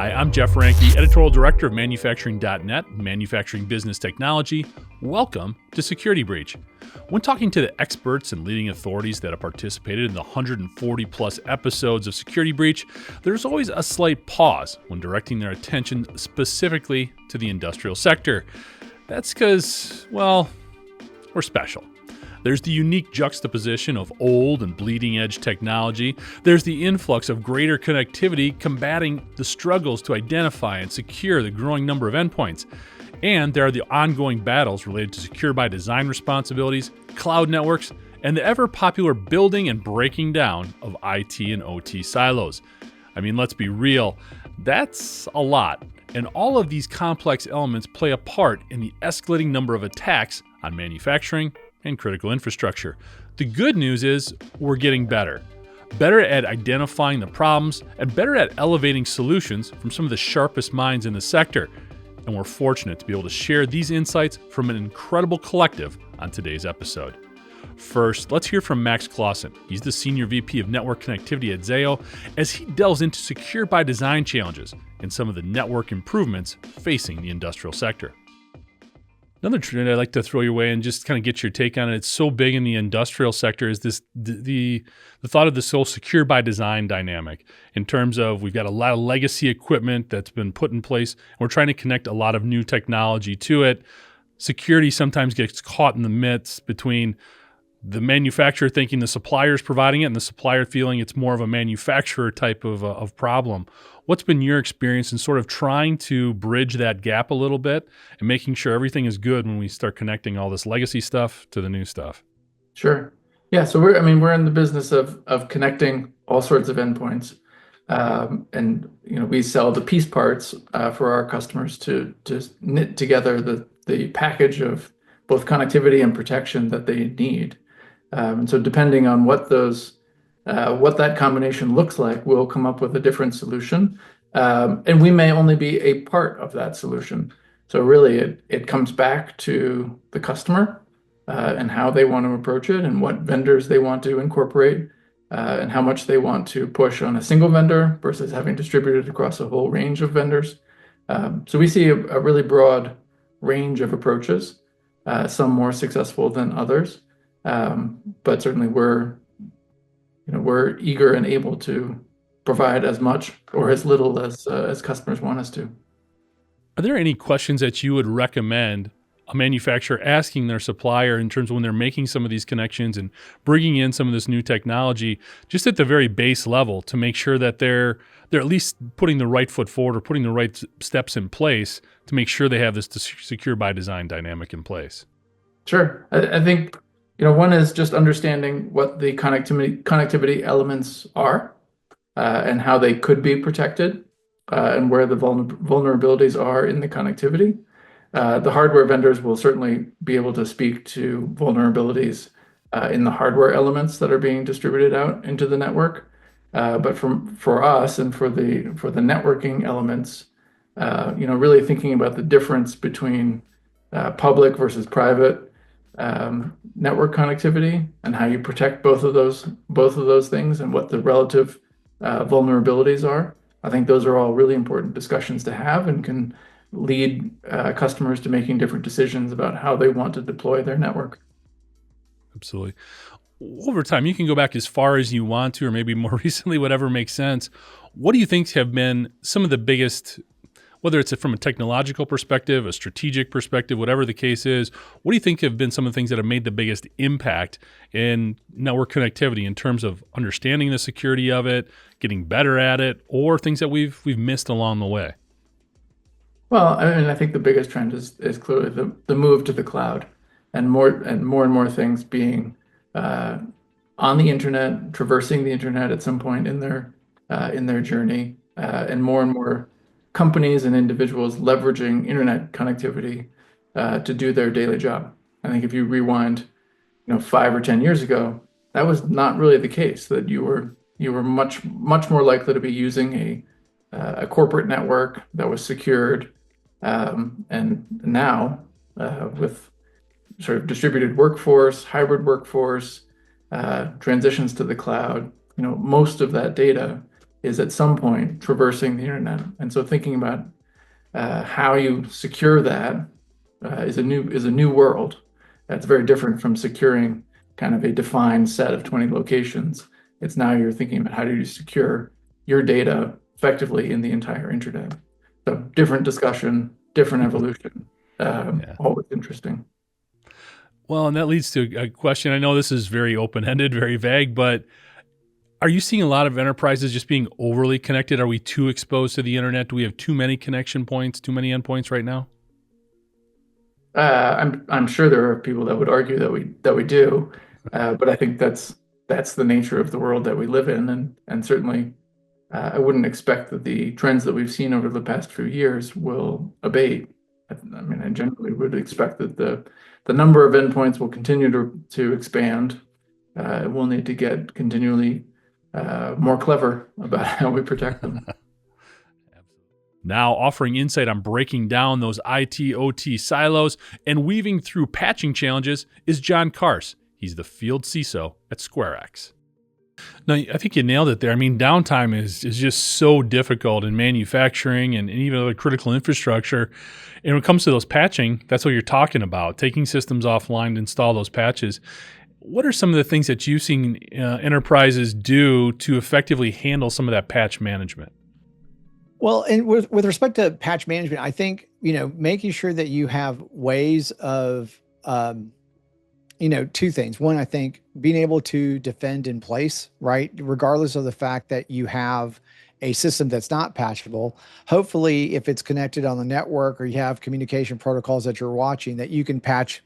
Hi, I'm Jeff Ranke, Editorial Director of Manufacturing.net, Manufacturing Business Technology. Welcome to Security Breach. When talking to the experts and leading authorities that have participated in the 140 plus episodes of Security Breach, there's always a slight pause when directing their attention specifically to the industrial sector. That's because, well, we're special. There's the unique juxtaposition of old and bleeding edge technology. There's the influx of greater connectivity combating the struggles to identify and secure the growing number of endpoints. And there are the ongoing battles related to secure by design responsibilities, cloud networks, and the ever popular building and breaking down of IT and OT silos. I mean, let's be real, that's a lot. And all of these complex elements play a part in the escalating number of attacks on manufacturing and critical infrastructure. The good news is we're getting better at identifying the problems and better at elevating solutions from some of the sharpest minds in the sector. And we're fortunate to be able to share these insights from an incredible collective on today's episode. First, let's hear from Max Clausen. He's the Senior VP of Network Connectivity at Zayo as he delves into secure by design challenges and some of the network improvements facing the industrial sector. Another trend I'd like to throw your way and just kind of get your take on it. It's so big in the industrial sector is this the thought of this whole secure by design dynamic in terms of we've got a lot of legacy equipment that's been put in place and we're trying to connect a lot of new technology to it. Security sometimes gets caught in the midst between the manufacturer thinking the supplier is providing it and the supplier feeling it's more of a manufacturer type of problem. What's been your experience in sort of trying to bridge that gap a little bit and making sure everything is good when we start connecting all this legacy stuff to the new stuff? Sure. Yeah. So we're in the business of connecting all sorts of endpoints, and we sell the piece parts for our customers to knit together the package of both connectivity and protection that they need. And so depending on what that combination looks like, we'll come up with a different solution. And we may only be a part of that solution. So really it comes back to the customer and how they want to approach it and what vendors they want to incorporate and how much they want to push on a single vendor versus having distributed across a whole range of vendors. So we see a really broad range of approaches, some more successful than others. But certainly we're eager and able to provide as much or as little as customers want us to. Are there any questions that you would recommend a manufacturer asking their supplier in terms of when they're making some of these connections and bringing in some of this new technology, just at the very base level to make sure that they're at least putting the right foot forward or putting the right steps in place to make sure they have this secure by design dynamic in place? Sure. I think one is just understanding what the connectivity elements are and how they could be protected and where the vulnerabilities are in the connectivity. The hardware vendors will certainly be able to speak to vulnerabilities in the hardware elements that are being distributed out into the network. But for us and for the networking elements, really thinking about the difference between public versus private network connectivity and how you protect both of those things and what the relative vulnerabilities are. I think those are all really important discussions to have and can lead customers to making different decisions about how they want to deploy their network. Absolutely. Over time, you can go back as far as you want to, or maybe more recently, whatever makes sense. What do you think have been some of the biggest, whether it's from a technological perspective, a strategic perspective, whatever the case is, what do you think have been some of the things that have made the biggest impact in network connectivity in terms of understanding the security of it, getting better at it, or things that we've missed along the way? Well, I think the biggest trend is clearly the move to the cloud and more things being on the internet, traversing the internet at some point in their journey, and more companies and individuals leveraging internet connectivity to do their daily job. I think if you rewind, 5 or 10 years ago, that was not really the case. That you were much more likely to be using a corporate network that was secured, and now with sort of distributed workforce, hybrid workforce, transitions to the cloud, most of that data is at some point traversing the internet. And so thinking about how you secure that is a new world. That's very different from securing kind of a defined set of 20 locations. It's now you're thinking about how do you secure your data effectively in the entire internet. So different discussion, different evolution. Always interesting. Well, and that leads to a question. I know this is very open-ended, very vague, but are you seeing a lot of enterprises just being overly connected? Are we too exposed to the internet? Do we have too many connection points, too many endpoints right now? I'm sure there are people that would argue that we do, but I think that's the nature of the world that we live in, and certainly I wouldn't expect that the trends that we've seen over the past few years will abate. I mean, I generally would expect that the number of endpoints will continue to expand. We'll need to get continually more clever about how we protect them. Now offering insight on breaking down those IT/OT silos and weaving through patching challenges is John Carse. He's the field CISO at SquareX. Now, I think you nailed it there. I mean, downtime is just so difficult in manufacturing and even other critical infrastructure. And when it comes to those patching, that's what you're talking about, taking systems offline to install those patches. What are some of the things that you've seen enterprises do to effectively handle some of that patch management? Well, and with respect to patch management, I think, making sure that you have ways of, two things. One, I think being able to defend in place, right? Regardless of the fact that you have a system that's not patchable. Hopefully, if it's connected on the network or you have communication protocols that you're watching, that you can patch,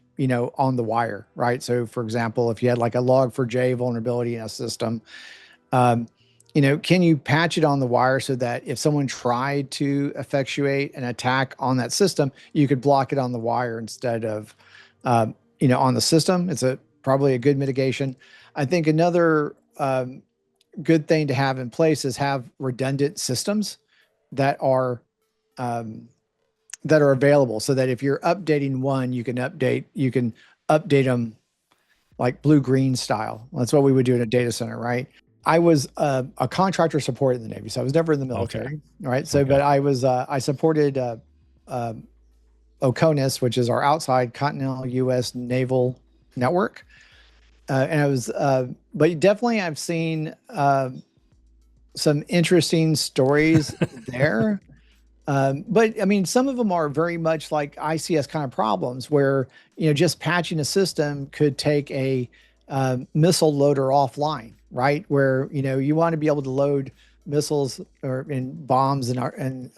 on the wire, right? So for example, if you had like a log4j vulnerability in a system, can you patch it on the wire so that if someone tried to effectuate an attack on that system, you could block it on the wire instead of, on the system? It's probably a good mitigation. I think another good thing to have in place is have redundant systems that are available, so that if you're updating one, you can update them like blue-green style. That's what we would do in a data center, right? I was a contractor support in the Navy, so I was never in the military, Okay. right? So, but I supported OCONUS, which is our outside continental U.S. naval network, and I was. But definitely, I've seen some interesting stories there. But I mean, some of them are very much like ICS kind of problems, where just patching a system could take a missile loader offline, right? Where you want to be able to load missiles or bombs and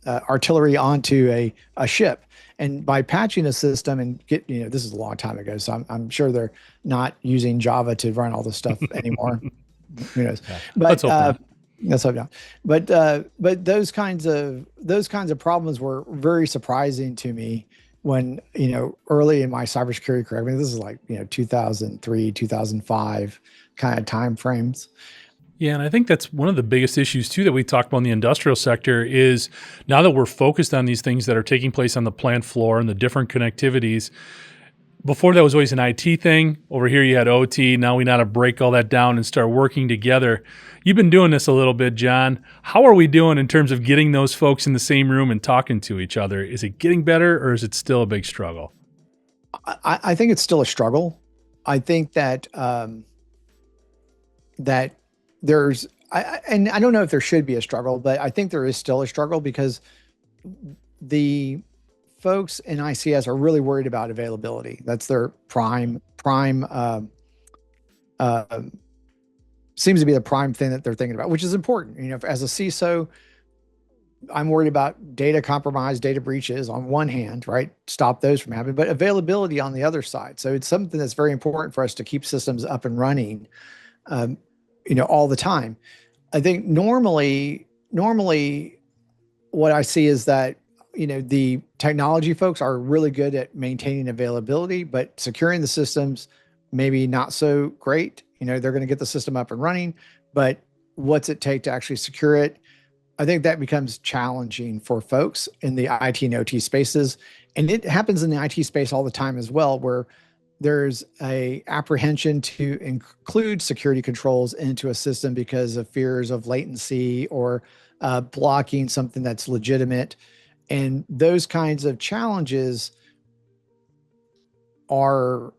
artillery onto a ship, and by patching a system and this is a long time ago, so I'm sure they're not using Java to run all this stuff anymore. Who knows? Yeah. But Let's hope not. that's hope not. But those kinds of problems were very surprising to me when, early in my cybersecurity career. I mean, this is like, 2003, 2005 kind of time frames. Yeah, and I think that's one of the biggest issues too that we talk about in the industrial sector is now that we're focused on these things that are taking place on the plant floor and the different connectivities. Before that was always an IT thing. Over here you had OT. Now we know how to break all that down and start working together. You've been doing this a little bit, John. How are we doing in terms of getting those folks in the same room and talking to each other? Is it getting better, or is it still a big struggle? I think it's still a struggle. I think that that there's, and I don't know if there should be a struggle, but I think there is still a struggle because the folks in ICS are really worried about availability. That's their prime seems to be the prime thing that they're thinking about, which is important. As a CISO, I'm worried about data compromise, data breaches on one hand, right? Stop those from happening, but availability on the other side. So it's something that's very important for us to keep systems up and running, all the time. I think normally what I see is that, the technology folks are really good at maintaining availability, but securing the systems, maybe not so great. They're going to get the system up and running, but what's it take to actually secure it? I think that becomes challenging for folks in the IT and OT spaces. And it happens in the IT space all the time as well, where there's a apprehension to include security controls into a system because of fears of latency or blocking something that's legitimate. And those kinds of challenges are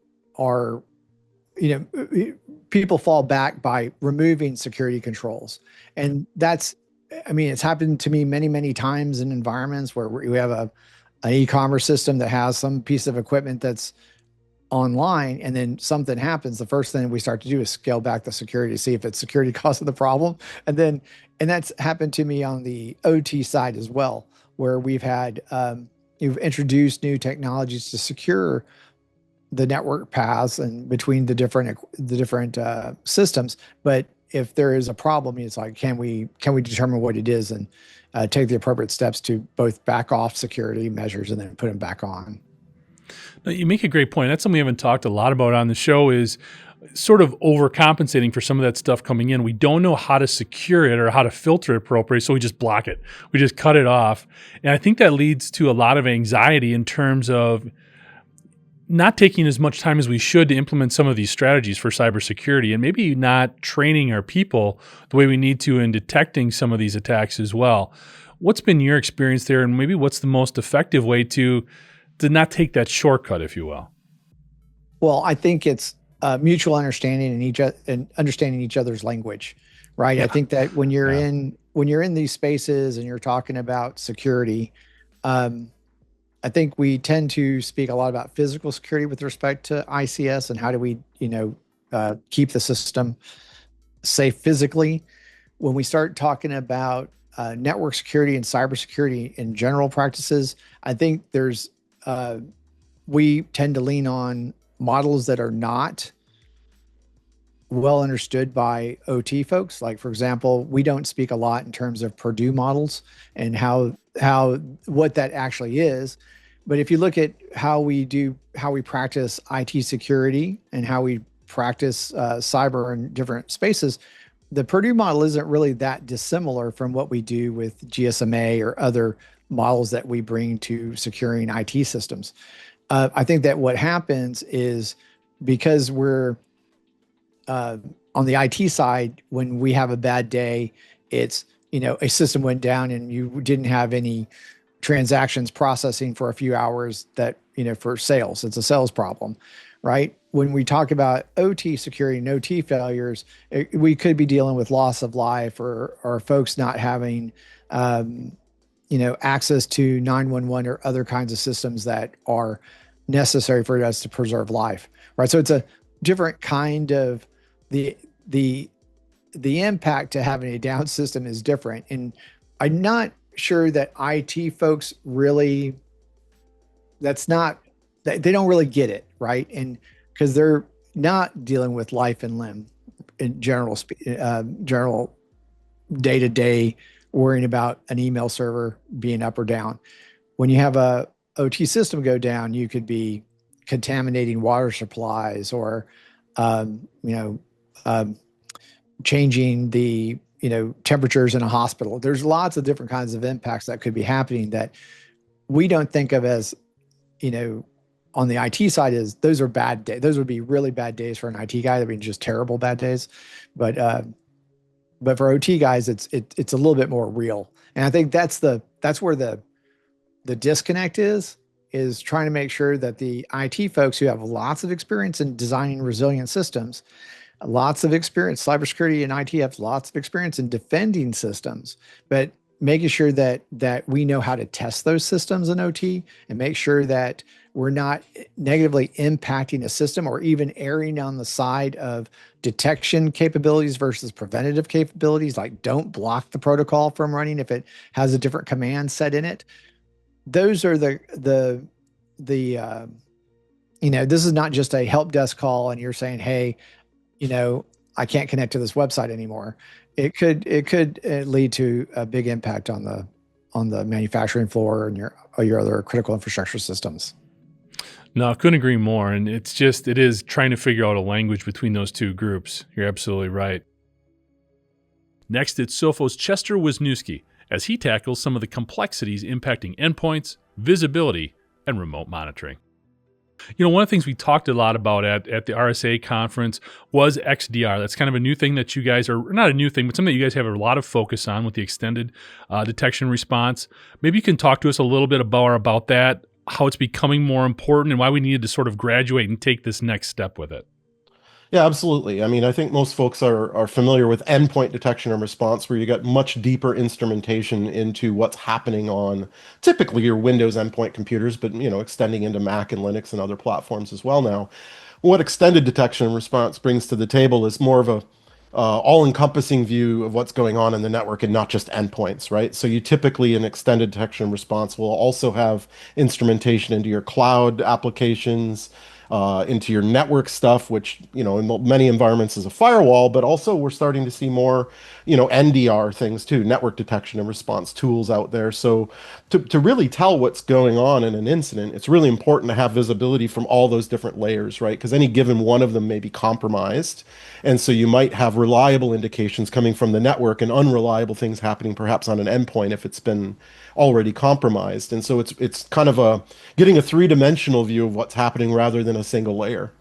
people fall back by removing security controls. And it's happened to me many, many times in environments where we have an e-commerce system that has some piece of equipment that's online, and then something happens. The first thing we start to do is scale back the security to see if it's security causing the problem. And that's happened to me on the OT side as well, where we've introduced new technologies to secure the network paths and between the different systems. But if there is a problem, it's like, can we determine what it is and take the appropriate steps to both back off security measures and then put them back on. Now, you make a great point. That's something we haven't talked a lot about on the show, is sort of overcompensating for some of that stuff coming in. We don't know how to secure it or how to filter it appropriately, so we just block it. We just cut it off. And I think that leads to a lot of anxiety in terms of not taking as much time as we should to implement some of these strategies for cybersecurity, and maybe not training our people the way we need to in detecting some of these attacks as well. What's been your experience there, and maybe what's the most effective way to not take that shortcut, if you will? Well, I think it's mutual understanding and understanding each other's language, right? Yeah. I think that when you're in these spaces and you're talking about security, I think we tend to speak a lot about physical security with respect to ICS and how do we, keep the system safe physically. When we start talking about network security and cybersecurity in general practices, I think we tend to lean on models that are not well understood by OT folks. Like, for example, we don't speak a lot in terms of Purdue models and what that actually is. But if you look at how we practice IT security and how we practice cyber in different spaces, the Purdue model isn't really that dissimilar from what we do with GSMA or other models that we bring to securing IT systems. I think that what happens is, because we're on the IT side, when we have a bad day, it's, a system went down and you didn't have any transactions processing for a few hours that, for sales, it's a sales problem, right? When we talk about OT security and OT failures, we could be dealing with loss of life or folks not having, access to 911 or other kinds of systems that are necessary for us to preserve life, right? So it's a different kind of the impact to having a down system is different. And I'm not sure that IT folks really, they don't really get it, right? And because they're not dealing with life and limb in general day-to-day, worrying about an email server being up or down. When you have a OT system go down, you could be contaminating water supplies or, changing the, temperatures in a hospital. There's lots of different kinds of impacts that could be happening that we don't think of as, on the IT side, is those are bad days. Those would be really bad days for an IT guy. That'd be just terrible bad days. But for OT guys, it's a little bit more real. And I think that's where the disconnect is trying to make sure that the IT folks who have lots of experience in designing resilient systems, lots of experience, cybersecurity and IT have lots of experience in defending systems, but making sure that we know how to test those systems in OT and make sure that we're not negatively impacting a system or even erring on the side of detection capabilities versus preventative capabilities. Like, don't block the protocol from running if it has a different command set in it. Those are this is not just a help desk call and you're saying, hey, I can't connect to this website anymore. It could lead to a big impact on the manufacturing floor and your other critical infrastructure systems. No, I couldn't agree more. And it is trying to figure out a language between those two groups. You're absolutely right. Next, it's Sophos' Chester Wisniewski as he tackles some of the complexities impacting endpoints, visibility, and remote monitoring. One of the things we talked a lot about at the RSA conference was XDR. That's kind of a new thing that you guys are, not a new thing, but something that you guys have a lot of focus on with the extended detection response. Maybe you can talk to us a little bit about that, how it's becoming more important and why we needed to sort of graduate and take this next step with it. Yeah, absolutely. I mean, I think most folks are familiar with endpoint detection and response, where you get much deeper instrumentation into what's happening on typically your Windows endpoint computers, but extending into Mac and Linux and other platforms as well now. What extended detection and response brings to the table is more of a all-encompassing view of what's going on in the network and not just endpoints, right? So you typically, in extended detection and response, will also have instrumentation into your cloud applications, into your network stuff, which, in many environments is a firewall, but also we're starting to see more, NDR things too, network detection and response tools out there. So to really tell what's going on in an incident, it's really important to have visibility from all those different layers, right? Because any given one of them may be compromised. And so you might have reliable indications coming from the network and unreliable things happening perhaps on an endpoint if it's been already compromised. And so it's kind of getting a three-dimensional view of what's happening rather than a single layer.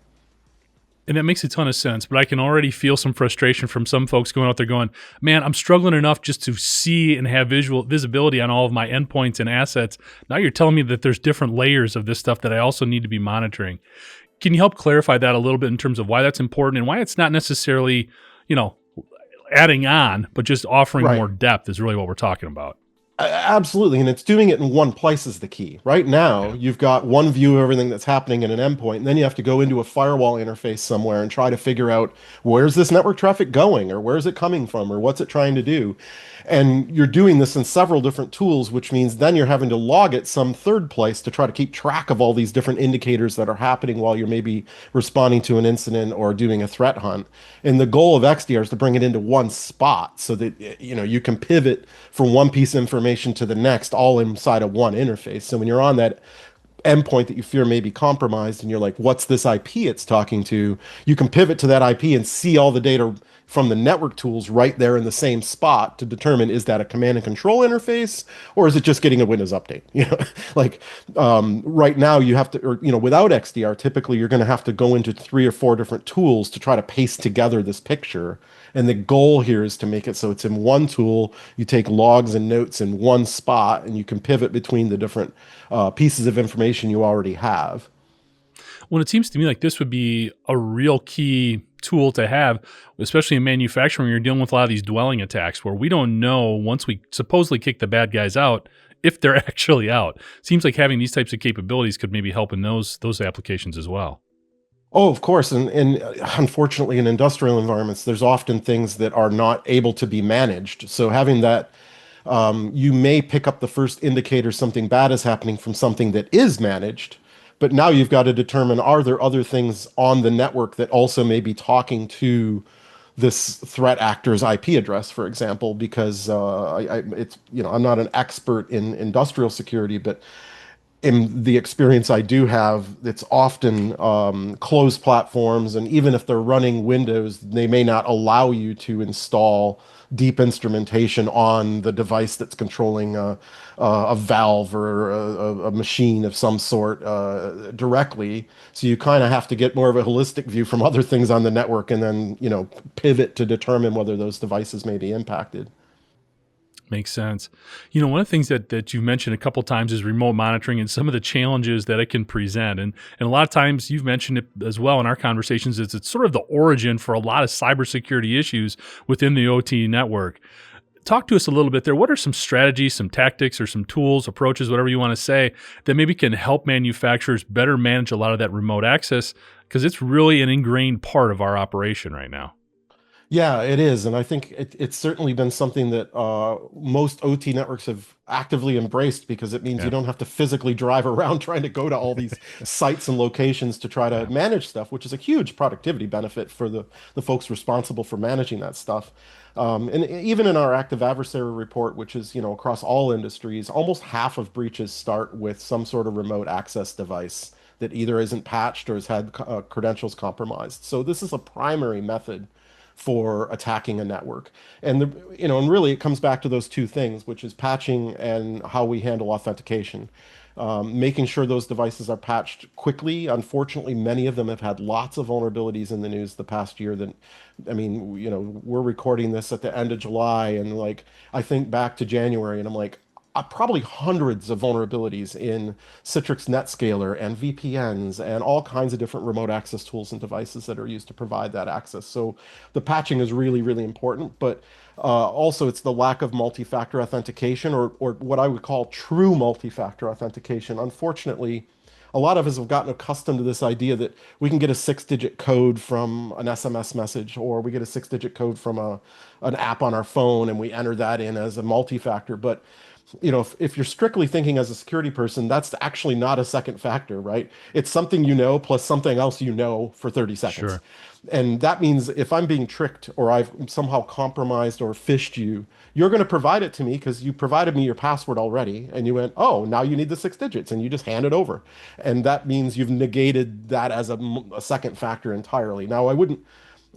And that makes a ton of sense, but I can already feel some frustration from some folks going out there going, man, I'm struggling enough just to see and have visibility on all of my endpoints and assets. Now you're telling me that there's different layers of this stuff that I also need to be monitoring. Can you help clarify that a little bit in terms of why that's important and why it's not necessarily, adding on, but just offering more depth is really what we're talking about? Absolutely. And it's doing it in one place is the key. Right now, you've got one view of everything that's happening in an endpoint, and then you have to go into a firewall interface somewhere and try to figure out where's this network traffic going, or where's it coming from, or what's it trying to do. And you're doing this in several different tools, which means then you're having to log it some third place to try to keep track of all these different indicators that are happening while you're maybe responding to an incident or doing a threat hunt. And the goal of XDR is to bring it into one spot so that you can pivot from one piece of information to the next, all inside of one interface. So when you're on that endpoint that you fear may be compromised and you're like, what's this IP it's talking to? You can pivot to that IP and see all the data from the network tools right there in the same spot to determine, is that a command and control interface or is it just getting a Windows update? Right now you have to, or without XDR, typically you're going to have to go into 3 or 4 different tools to try to paste together this picture. And the goal here is to make it so it's in one tool. You take logs and notes in one spot, and you can pivot between the different pieces of information you already have. Well, it seems to me like this would be a real key tool to have, especially in manufacturing, when you're dealing with a lot of these dwelling attacks where we don't know, once we supposedly kick the bad guys out, if they're actually out. Seems like having these types of capabilities could maybe help in those applications as well. Oh, of course. And unfortunately, in industrial environments, there's often things that are not able to be managed. So having that, you may pick up the first indicator something bad is happening from something that is managed. But now you've got to determine, are there other things on the network that also may be talking to this threat actor's IP address, for example? Because I'm not an expert in industrial security, but in the experience I do have, it's often closed platforms, and even if they're running Windows, they may not allow you to install deep instrumentation on the device that's controlling a valve or a machine of some sort directly. So you kind of have to get more of a holistic view from other things on the network and then, pivot to determine whether those devices may be impacted. Makes sense. One of the things that you mentioned a couple times is remote monitoring and some of the challenges that it can present. And a lot of times you've mentioned it as well in our conversations, is it's sort of the origin for a lot of cybersecurity issues within the OT network. Talk to us a little bit there. What are some strategies, some tactics, or some tools, approaches, whatever you want to say, that maybe can help manufacturers better manage a lot of that remote access? Because it's really an ingrained part of our operation right now. Yeah, it is. And I think it's certainly been something that most OT networks have actively embraced, because it means you don't have to physically drive around trying to go to all these sites and locations to try to manage stuff, which is a huge productivity benefit for the folks responsible for managing that stuff. And even in our active adversary report, which is, across all industries, almost half of breaches start with some sort of remote access device that either isn't patched or has had credentials compromised. So this is a primary method for attacking a network. And and really it comes back to those two things, which is patching and how we handle authentication. making sure those devices are patched quickly. Unfortunately, many of them have had lots of vulnerabilities in the news the past year that, I mean, we're recording this at the end of July, and like, I think back to January and I'm like, probably hundreds of vulnerabilities in Citrix NetScaler and VPNs and all kinds of different remote access tools and devices that are used to provide that access. So the patching is really, really important, but also it's the lack of multi-factor authentication or what I would call true multi-factor authentication. Unfortunately, a lot of us have gotten accustomed to this idea that we can get a 6-digit code from an SMS message, or we get a 6-digit code from an app on our phone, and we enter that in as a multi-factor. But if you're strictly thinking as a security person, that's actually not a second factor, right? It's something plus something else for 30 seconds. Sure. And that means if I'm being tricked or I've somehow compromised or phished you, you're going to provide it to me because you provided me your password already. And you went, oh, now you need the 6 digits, and you just hand it over. And that means you've negated that as a second factor entirely. Now,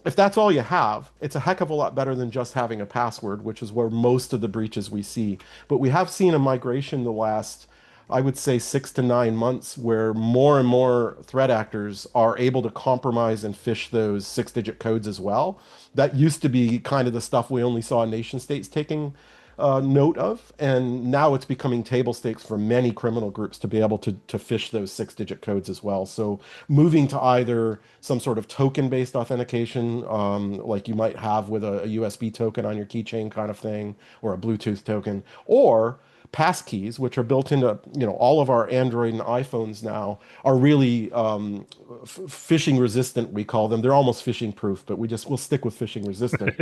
if that's all you have, it's a heck of a lot better than just having a password, which is where most of the breaches we see. But we have seen a migration the last, I would say, 6 to 9 months, where more and more threat actors are able to compromise and phish those 6-digit codes as well. That used to be kind of the stuff we only saw nation states taking note of, and now it's becoming table stakes for many criminal groups to be able to phish those 6-digit codes as well. So moving to either some sort of token-based authentication, like you might have with a USB token on your keychain kind of thing, or a Bluetooth token, or passkeys, which are built into all of our Android and iPhones now, are really phishing resistant. We call them. They're almost phishing proof, but we'll stick with phishing resistant.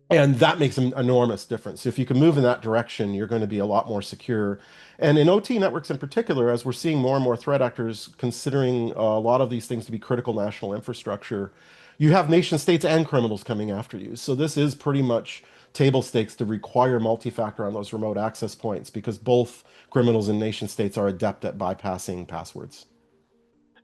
And that makes an enormous difference. If you can move in that direction, you're going to be a lot more secure. And in OT networks in particular, as we're seeing more and more threat actors considering a lot of these things to be critical national infrastructure, you have nation states and criminals coming after you. So this is pretty much table stakes to require multi-factor on those remote access points, because both criminals and nation states are adept at bypassing passwords.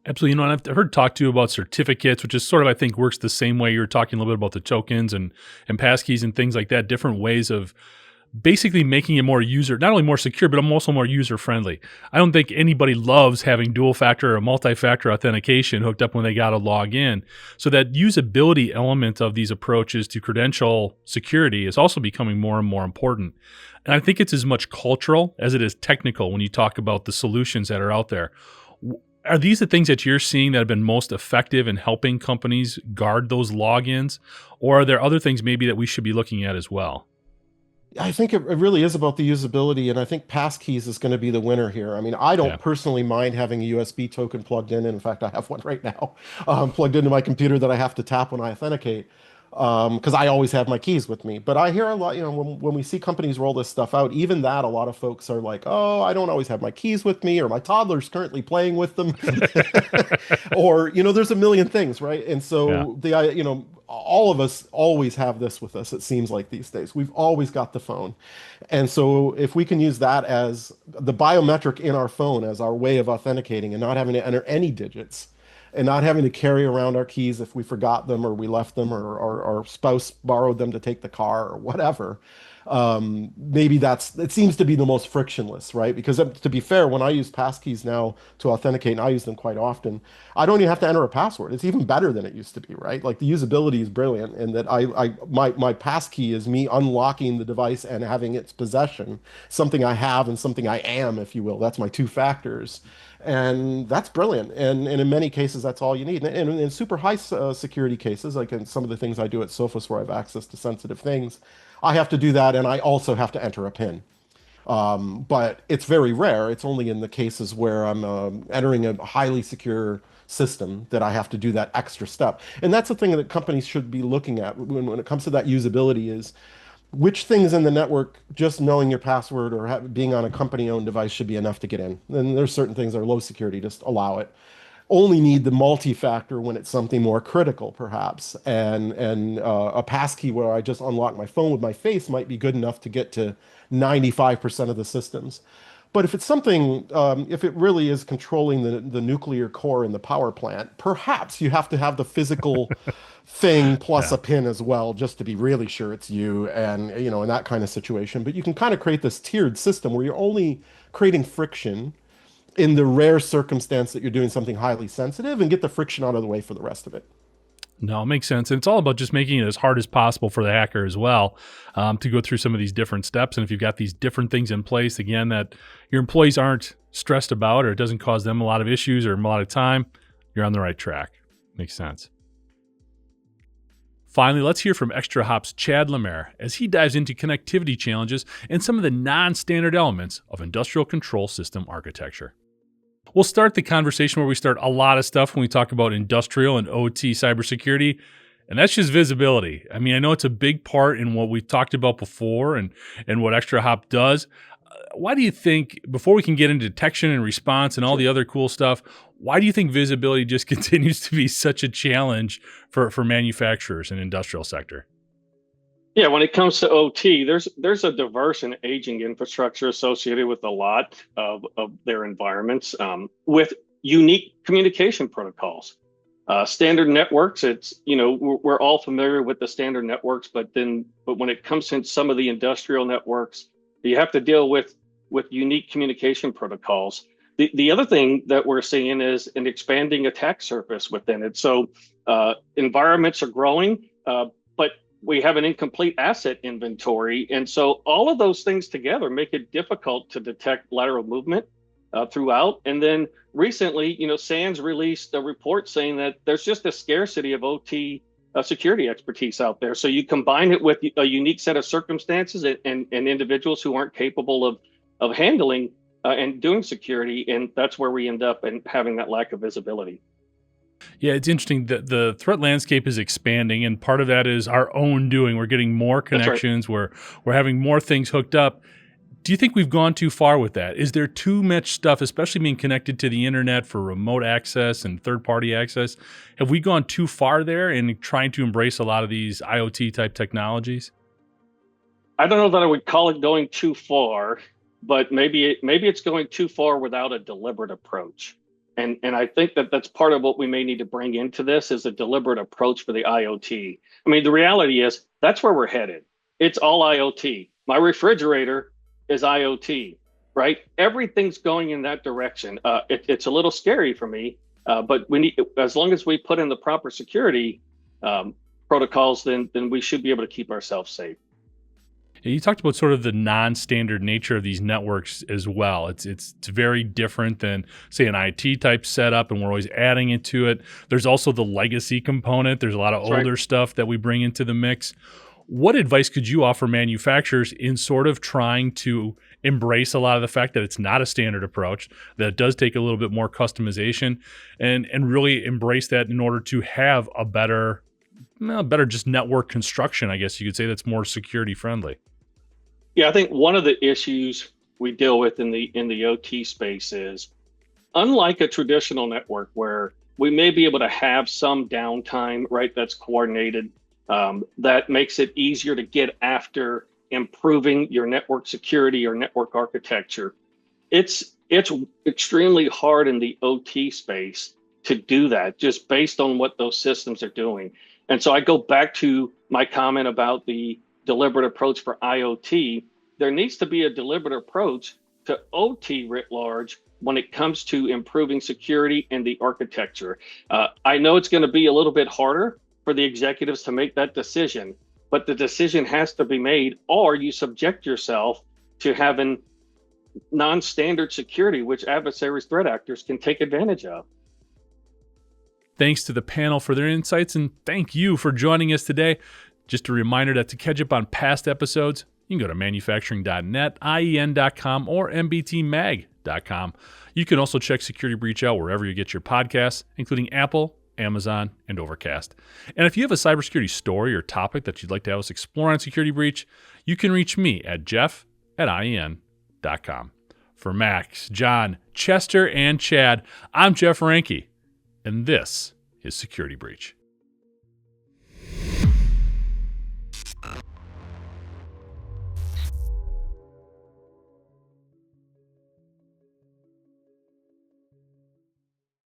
Absolutely. And I've heard talk to you about certificates, which is sort of, I think, works the same way. You're talking a little bit about the tokens and passkeys and things like that, different ways of basically making it not only more secure, but also more user-friendly. I don't think anybody loves having dual-factor or multi-factor authentication hooked up when they got to log in. So that usability element of these approaches to credential security is also becoming more and more important. And I think it's as much cultural as it is technical when you talk about the solutions that are out there. Are these the things that you're seeing that have been most effective in helping companies guard those logins? Or are there other things maybe that we should be looking at as well? I think it really is about the usability, and I think passkeys is going to be the winner here. I mean, I don't personally mind having a USB token plugged in. And in fact, I have one right now plugged into my computer that I have to tap when I authenticate, because I always have my keys with me. But I hear a lot, when we see companies roll this stuff out, even that, a lot of folks are like, oh, I don't always have my keys with me, or my toddler's currently playing with them. Or, there's a million things, right? And so all of us always have this with us, it seems like these days. We've always got the phone. And so if we can use that as the biometric in our phone as our way of authenticating and not having to enter any digits, and not having to carry around our keys if we forgot them or we left them or our spouse borrowed them to take the car or whatever, maybe it seems to be the most frictionless, right? Because to be fair, when I use passkeys now to authenticate, and I use them quite often, I don't even have to enter a password. It's even better than it used to be, right? Like the usability is brilliant, and that my passkey is me unlocking the device and having its possession, something I have and something I am, if you will. That's my two factors. And that's brilliant. And in many cases, that's all you need. And in super high security cases, like in some of the things I do at Sophos where I have access to sensitive things, I have to do that. And I also have to enter a PIN. But it's very rare. It's only in the cases where I'm entering a highly secure system that I have to do that extra step. And that's the thing that companies should be looking at when it comes to that usability is, which things in the network, just knowing your password or being on a company-owned device should be enough to get in. And there's certain things that are low security, just allow it. Only need the multi-factor when it's something more critical, perhaps. And a passkey where I just unlock my phone with my face might be good enough to get to 95% of the systems. But if it's something, if it really is controlling the nuclear core in the power plant, perhaps you have to have the physical thing plus a pin as well, just to be really sure it's you, and in that kind of situation. But you can kind of create this tiered system where you're only creating friction in the rare circumstance that you're doing something highly sensitive, and get the friction out of the way for the rest of it. No, it makes sense. And it's all about just making it as hard as possible for the hacker as well, to go through some of these different steps. And if you've got these different things in place, again, that your employees aren't stressed about, or it doesn't cause them a lot of issues or a lot of time, you're on the right track. Makes sense. Finally, let's hear from ExtraHop's Chad Lemaire as he dives into connectivity challenges and some of the non-standard elements of industrial control system architecture. We'll start the conversation where we start a lot of stuff when we talk about industrial and OT cybersecurity, and that's just visibility. I mean, I know it's a big part in what we've talked about before and what ExtraHop does. Why do you think, before we can get into detection and response and all the other cool stuff, why do you think visibility just continues to be such a challenge for manufacturers and industrial sector? Yeah, when it comes to OT, there's a diverse and aging infrastructure associated with a lot of their environments, with unique communication protocols. Standard networks, it's, we're all familiar with the standard networks, but when it comes to some of the industrial networks, you have to deal with unique communication protocols. The other thing that we're seeing is an expanding attack surface within it. So environments are growing, but we have an incomplete asset inventory. And so all of those things together make it difficult to detect lateral movement throughout. And then recently, SANS released a report saying that there's just a scarcity of OT security expertise out there. So you combine it with a unique set of circumstances and individuals who aren't capable of handling and doing security, and that's where we end up and having that lack of visibility. Yeah, it's interesting that the threat landscape is expanding, and part of that is our own doing. We're getting more connections. Right. We're having more things hooked up. Do you think we've gone too far with that? Is there too much stuff, especially being connected to the internet for remote access and third-party access? Have we gone too far there in trying to embrace a lot of these IoT-type technologies? I don't know that I would call it going too far, but maybe it's going too far without a deliberate approach. And I think that's part of what we may need to bring into this is a deliberate approach for the IoT. I mean, the reality is that's where we're headed. It's all IoT. My refrigerator is IoT, right? Everything's going in that direction. It's a little scary for me, but we need, as long as we put in the proper security protocols, then we should be able to keep ourselves safe. You talked about sort of the non-standard nature of these networks as well. It's very different than, say, an IT type setup, and we're always adding into it. There's also the legacy component. There's a lot of older stuff that we bring into the mix. What advice could you offer manufacturers in sort of trying to embrace a lot of the fact that it's not a standard approach, that it does take a little bit more customization, and really embrace that in order to have a better just network construction, I guess you could say, that's more security friendly? Yeah, I think one of the issues we deal with in the OT space is, unlike a traditional network where we may be able to have some downtime, right, that's coordinated, that makes it easier to get after improving your network security or network architecture. It's extremely hard in the OT space to do that, just based on what those systems are doing. And so I go back to my comment about the deliberate approach for IoT. There needs to be a deliberate approach to OT writ large when it comes to improving security and the architecture. I know it's going to be a little bit harder for the executives to make that decision, but the decision has to be made, or you subject yourself to having non-standard security, which adversaries, threat actors can take advantage of. Thanks to the panel for their insights, and thank you for joining us today. Just a reminder that to catch up on past episodes, you can go to manufacturing.net, IEN.com, or mbtmag.com. You can also check Security Breach out wherever you get your podcasts, including Apple, Amazon, and Overcast. And if you have a cybersecurity story or topic that you'd like to have us explore on Security Breach, you can reach me at jeff@IEN.com. For Max, John, Chester, and Chad, I'm Jeff Ranke, and this is Security Breach.